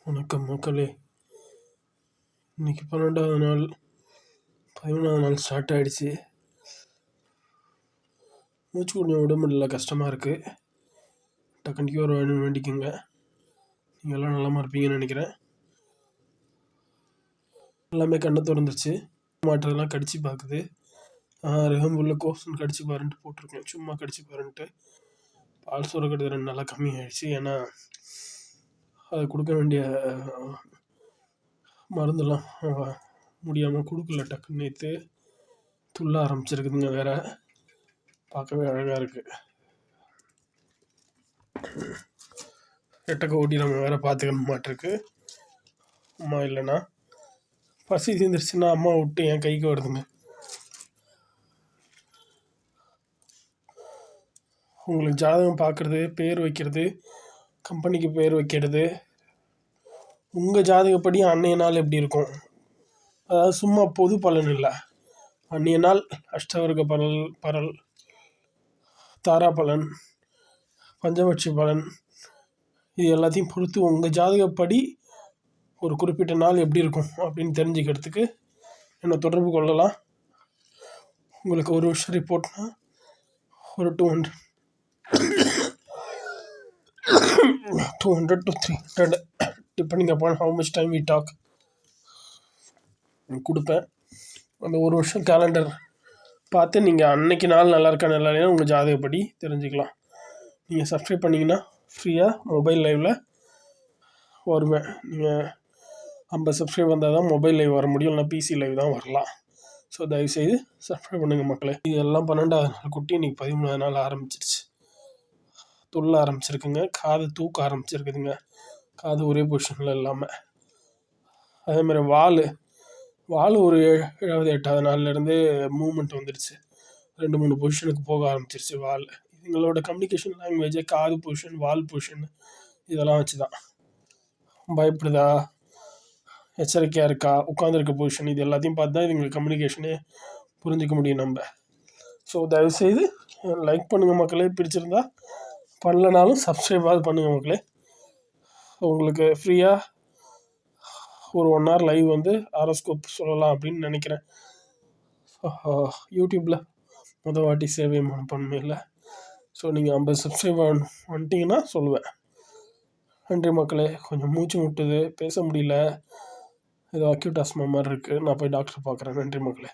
வணக்கம் மக்களே. இன்னைக்கு 12வது நாள் 11வது நாள் ஸ்டார்ட் ஆகிடுச்சு. மூச்சு கொஞ்சம் விட முடியல, கஷ்டமாக இருக்குது. டக்குனு கியூர் வேணும்னு வேண்டிக்கோங்க. நீங்கள் எல்லாம் நலமாக இருப்பீங்கன்னு நினைக்கிறேன். எல்லாமே கண்ணை திறந்துருச்சு. மாட்டதெல்லாம் கடிச்சு பார்க்குது. ரெகம்புள்ள கோர்ஸ்ன்னு கடிச்சு பாருன்ட்டு போட்டிருக்கேன். சும்மா கடிச்சு பாருன்ட்டு. பால் சுரக்கிறது 2 நாளாக கம்மியாகிடுச்சு. ஏன்னா அதை கொடுக்க வேண்டிய மருந்தெல்லாம் முடியாமல் கொடுக்கல. டக்குன்னு நேற்று துள்ள ஆரம்பிச்சிருக்குதுங்க. வேற பார்க்கவே அழகாக இருக்குது. ரெட்டக்க ஓட்டி நம்ம வேற பார்த்துக்கணும் மாட்டிருக்கு. அம்மா இல்லைன்னா பசி தீர்ந்துருச்சுன்னா அம்மா விட்டு என் கைக்கு வருதுங்க. உங்களுக்கு ஜாதகம் பார்க்குறது, பேர் வைக்கிறது, கம்பெனிக்கு பேர் வைக்கிறது, உங்கள் ஜாதகப்படி அன்னைய நாள் எப்படி இருக்கும், அதாவது சும்மா பொது பலன் இல்லை. அன்னைய நாள் அஷ்டவர்க்க பரல், தாரா பலன், பஞ்சபட்சி பலன், இது எல்லாத்தையும் பொறுத்து உங்கள் ஜாதகப்படி ஒரு குறிப்பிட்ட நாள் எப்படி இருக்கும் அப்படின்னு தெரிஞ்சுக்கிறதுக்கு என்னை தொடர்பு கொள்ளலாம். உங்களுக்கு ஒரு வருஷம் ரிப்போர்ட்னா ஒரு 200 to 300 depending upon how much time we talk கொடுப்பேன். அந்த ஒரு வருஷம் கேலண்டர் பார்த்து நீங்கள் அன்னைக்கு நாள் நல்லா இருக்கா நல்லா இல்லையா உங்கள் ஜாதகப்படி தெரிஞ்சுக்கலாம். நீங்கள் சப்ஸ்கிரைப் பண்ணிங்கன்னா ஃப்ரீயாக மொபைல் லைவில் வருவேன். நீங்கள் 50 சப்ஸ்கிரைப் வந்தால் தான் மொபைல் லைவ் வர முடியும், இல்லைனா பிசி லைவ் தான் வரலாம். ஸோ தயவுசெய்து சப்ஸ்கிரைப் பண்ணுங்கள் மக்களே. இது எல்லாம் 12வது நாள் குட்டி. இன்றைக்கி 13வது நாள் ஆரம்பிச்சிருச்சு. துள்ள ஆரம்பிச்சிருக்குங்க. காது தூக்க ஆரம்பிச்சிருக்குதுங்க. காது ஒரே பொசிஷனில் இல்லாமல். அதேமாதிரி வால் ஒரு 7வது 8வது நாள்லேருந்தே மூமெண்ட் வந்துடுச்சு. 2-3 பொசிஷனுக்கு போக ஆரம்பிச்சிருச்சு வால். எங்களோட கம்யூனிகேஷன் லாங்குவேஜே காது பொசிஷன், வால் பொசிஷன் இதெல்லாம் வச்சு தான். பயப்படுதா, எச்சரிக்கையாக இருக்கா, உட்காந்துருக்க பொசிஷன், இது எல்லாத்தையும் பார்த்து தான் இதுங்க கம்யூனிகேஷனே புரிஞ்சிக்க முடியும் நம்ம. ஸோ தயவுசெய்து லைக் பண்ணுங்கள் மக்களே. பிடிச்சிருந்தா பண்ணலனாலும் சப்ஸ்கிரைபாவது பண்ணுங்கள் மக்களே. உங்களுக்கு ஃப்ரீயாக ஒரு 1 hour லைவ் வந்து ஹாரோஸ்கோப் சொல்லலாம் அப்படின்னு நினைக்கிறேன். யூடியூப்பில் வாட்டி சேவை மனப்பான்மையில். ஸோ நீங்கள் 50 சப்ஸ்கிரைப் வந்துட்டிங்கன்னா சொல்லுவேன். நன்றி மக்களே. கொஞ்சம் மூச்சு முட்டுது, பேச முடியல, ஏதோ அக்யூட் ஆஸ்மா மாதிரி இருக்குது. நான் போய் டாக்டர் பார்க்குறேன். நன்றி மக்களே.